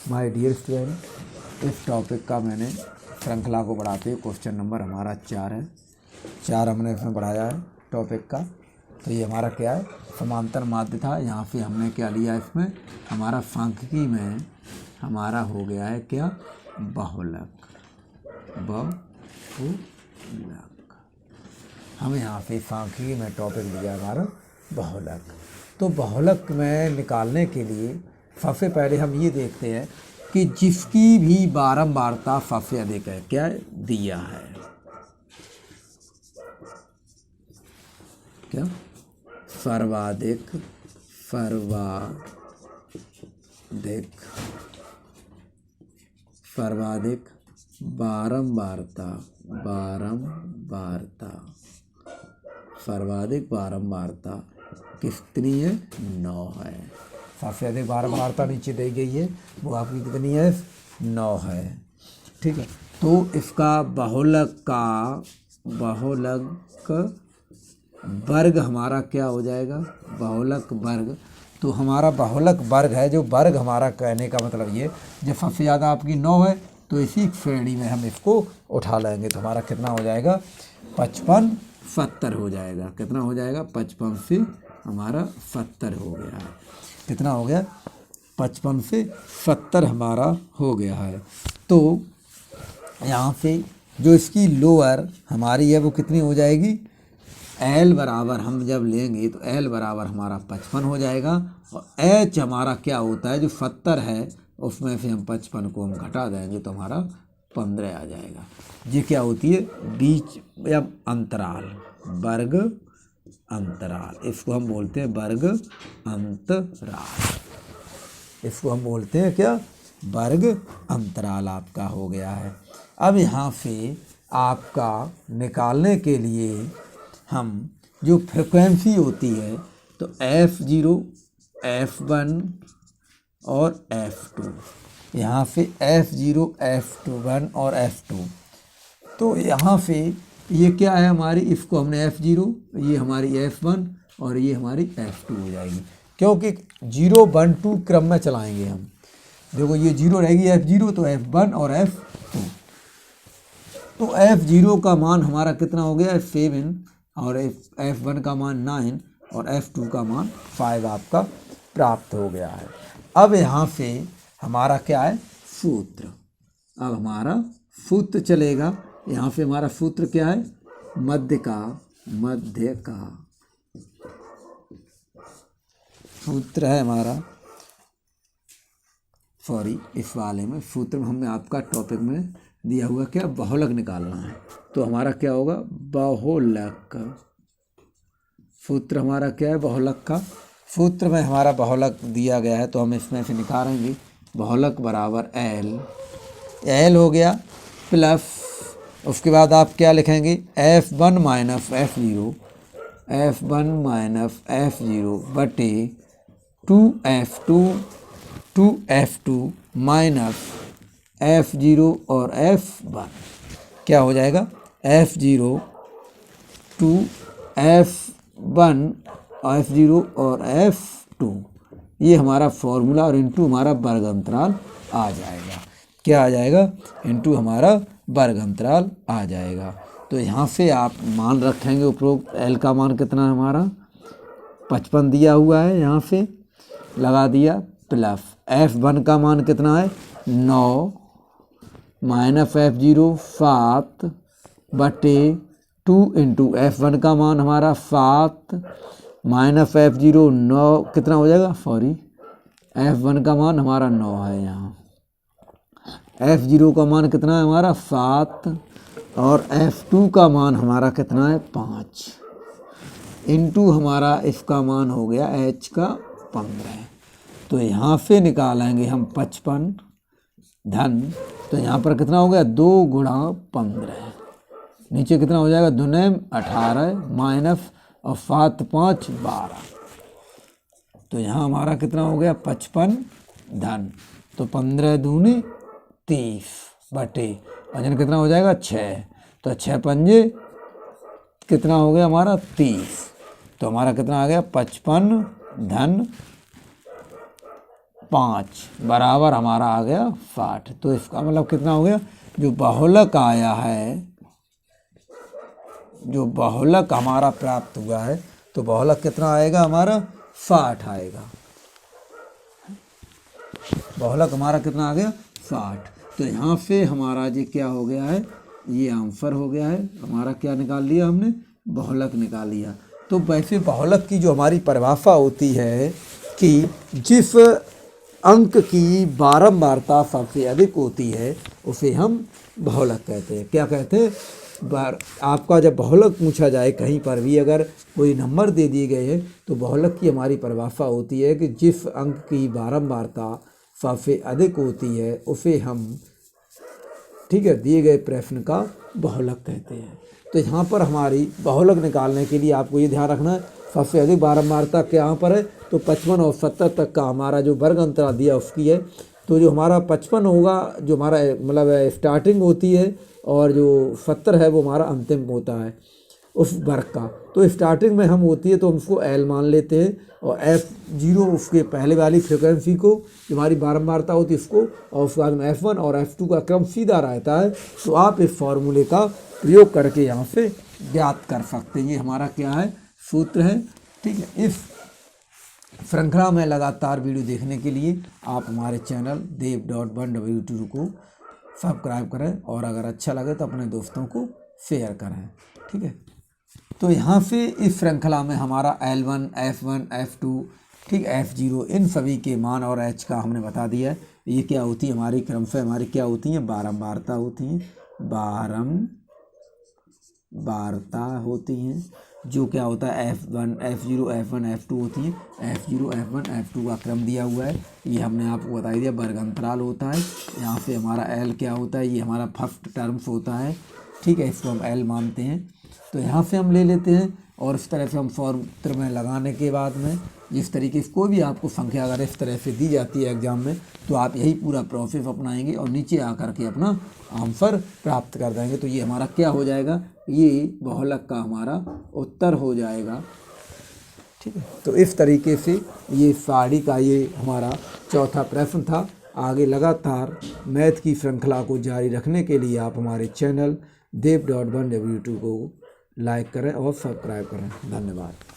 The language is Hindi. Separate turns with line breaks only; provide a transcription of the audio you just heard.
माय डियर स्टूडेंट, इस टॉपिक का मैंने श्रृंखला को बढ़ाते हुए क्वेश्चन नंबर हमारा 4 है। 4 हमने इसमें बढ़ाया है टॉपिक का। तो ये हमारा क्या है, समांतर माध्य था। यहाँ पे हमने क्या लिया, इसमें हमारा सांख्यिकी में हमारा हो गया है क्या, बहुलक। हम यहाँ पे सांख्यिकी में टॉपिक लिया हमारा बहुलक। तो बहुलक में निकालने के लिए सबसे पहले हम ये देखते हैं कि जिसकी भी बारंबारता सबसे अधिक है, क्या दिया है, क्या सर्वाधिक सर्वाधिक बारंबारता कितनी है, 9 है। सबसे अधिक बारंबारता नीचे दी गई है, वो आपकी कितनी है, 9 है। ठीक है, तो इसका बहुलक वर्ग हमारा क्या हो जाएगा, बहुलक वर्ग। तो हमारा बहुलक वर्ग है, जो वर्ग हमारा कहने का मतलब ये, जब सबसे ज़्यादा आपकी 9 है तो इसी श्रेणी में हम इसको उठा लेंगे। तो हमारा कितना हो जाएगा, 55 70 हो जाएगा। कितना हो जाएगा, 55 से हमारा 70 हो गया है। कितना हो गया, 55 से 70 हमारा हो गया है। तो यहाँ से जो इसकी लोअर हमारी है वो कितनी हो जाएगी, L बराबर हम जब लेंगे तो L बराबर हमारा 55 हो जाएगा। और H हमारा क्या होता है, जो 70 है उसमें से हम 55 को हम घटा देंगे तो हमारा 15 आ जाएगा। ये क्या होती है, बीच या अंतराल, वर्ग अंतराल। इसको हम बोलते हैं वर्ग अंतराल। इसको हम बोलते हैं क्या, वर्ग अंतराल आपका हो गया है। अब यहाँ से आपका निकालने के लिए हम जो फ्रिक्वेंसी होती है, तो F0, F1 और F2, यहाँ से F0, F1 और F2। तो यहाँ से ये क्या है हमारी, इसको हमने F0, ये हमारी F1 और ये हमारी F2 हो जाएगी, क्योंकि 0 1 2 क्रम में चलाएंगे हम। देखो ये 0 रहेगी F0, तो F1 और F2। तो F0 का मान हमारा कितना हो गया, 7 और F1 का मान 9 और F2 का मान 5 आपका प्राप्त हो गया है। अब यहाँ से हमारा क्या है, सूत्र। अब हमारा सूत्र चलेगा। यहाँ से हमारा सूत्र क्या है, मध्य का सूत्र है हमारा, इस वाले में सूत्र में हमने आपका टॉपिक में दिया हुआ क्या, बहुलक निकालना है। तो हमारा क्या होगा, बहुलक। सूत्र हमारा क्या है, बहुलक का। सूत्र में हमारा बहुलक दिया गया है, तो हम इसमें से निकालेंगे बहुलक बराबर L हो गया, प्लस उसके बाद आप क्या लिखेंगे, F1 माइनस F0 बटे 2F2 माइनस F0 और F1। क्या हो जाएगा, F0 और F2, ये हमारा फॉर्मूला, और इंटू हमारा वर्ग अंतराल आ जाएगा। क्या आ जाएगा, इंटू हमारा वर्ग अंतराल आ जाएगा। तो यहाँ से आप मान रखेंगे उपरोक्त। L का मान कितना है हमारा, 55 दिया हुआ है, यहाँ से लगा दिया, प्लस F1 का मान कितना है, 9 माइनस F0 7 बटे 2 इंटू F1 का मान हमारा 7 माइनस F0 9, कितना हो जाएगा, F1 का मान हमारा 9 है, यहाँ F0 का मान कितना है हमारा 7 और F2 का मान हमारा कितना है 5, इंटू हमारा इसका मान हो गया H का 15। तो यहाँ से निकालेंगे हम 55 धन, तो यहाँ पर कितना हो गया, 2 गुणा 15, नीचे कितना हो जाएगा, 2 9 18 माइनस और 7 5 12। तो यहाँ हमारा कितना हो गया, 55 धन, तो 15 दूनी 30 बटे वजन कितना हो जाएगा, 6। तो 6 पंजे कितना हो गया हमारा, 30। तो हमारा कितना आ गया, 55 धन 5 बराबर हमारा आ गया 60। तो इसका मतलब कितना हो गया, जो बहुलक आया है, जो बहुलक हमारा प्राप्त हुआ है, तो बहुलक कितना आएगा हमारा 60 आएगा। बहुलक हमारा कितना आ गया 60। तो यहाँ पे हमारा ये क्या हो गया है, ये आंसर हो गया है हमारा, क्या निकाल लिया हमने, बहुलक निकाल लिया। तो वैसे बहुलक की जो हमारी परिभाषा होती है कि जिस अंक की बारंबारता सबसे अधिक होती है उसे हम बहुलक कहते हैं। क्या कहते हैं, आपका जब बहुलक पूछा जाए कहीं पर भी, अगर कोई नंबर दे दिए गए हैं तो बहुलक की हमारी परिभाषा होती है कि जिस अंक की बारंबारता सबसे अधिक होती है उसे हम, ठीक है, दिए गए प्रश्न का बहुलक कहते हैं। तो यहाँ पर हमारी बहुलक निकालने के लिए आपको ये ध्यान रखना है, सबसे अधिक बारंबारता यहाँ पर है तो 55 और 70 तक का हमारा जो वर्ग अंतराल दिया उसकी है। तो जो हमारा 55 होगा जो हमारा मतलब स्टार्टिंग होती है, और जो 70 है वो हमारा अंतिम होता है उस वर्ग का। तो स्टार्टिंग में हम होती है तो हम उसको एल मान लेते हैं, और F0 उसके पहले वाली फ्रिक्वेंसी को जो हमारी बारंबारता होती है उसको, और उसके बाद में F1 और F2 का क्रम सीधा रहता है। तो आप इस फॉर्मूले का प्रयोग करके यहाँ से ज्ञात कर सकते हैं। ये हमारा क्या है, सूत्र है। ठीक है, इस श्रृंखला में लगातार वीडियो देखने के लिए आप हमारे चैनल dev.1w2 को सब्सक्राइब करें, और अगर अच्छा लगे तो अपने दोस्तों को शेयर करें। ठीक है, तो यहाँ से इस श्रृंखला में हमारा L1, F1, F2, ठीक, F0 इन सभी के मान और H का हमने बता दिया है। ये क्या होती है हमारी क्रम से हमारी क्या होती हैं, बारंबारता होती हैं, बारंबारता होती हैं, जो क्या होता है F1, F0, F1, F2 होती है। F0, F1, F2 का क्रम दिया हुआ है, ये हमने आपको बता दिया। वर्ग अंतराल होता है, यहाँ पे हमारा L क्या होता है, ये हमारा फर्स्ट टर्म्स होता है। ठीक है, इसको हम L मानते हैं। तो यहाँ से हम ले लेते हैं, और इस तरह से हम फॉर्मूले में लगाने के बाद में जिस तरीके से कोई भी आपको संख्या अगर इस तरह से दी जाती है एग्जाम में, तो आप यही पूरा प्रोसेस अपनाएंगे और नीचे आकर के अपना आंसर प्राप्त कर देंगे। तो ये हमारा क्या हो जाएगा, ये बहुलक का हमारा उत्तर हो जाएगा। ठीक है, तो इस तरीके से ये साड़ी का ये हमारा चौथा प्रश्न था। आगे लगातार मैथ की श्रृंखला को जारी रखने के लिए आप हमारे चैनल dev.1w2 को लाइक करें और सब्सक्राइब करें। धन्यवाद।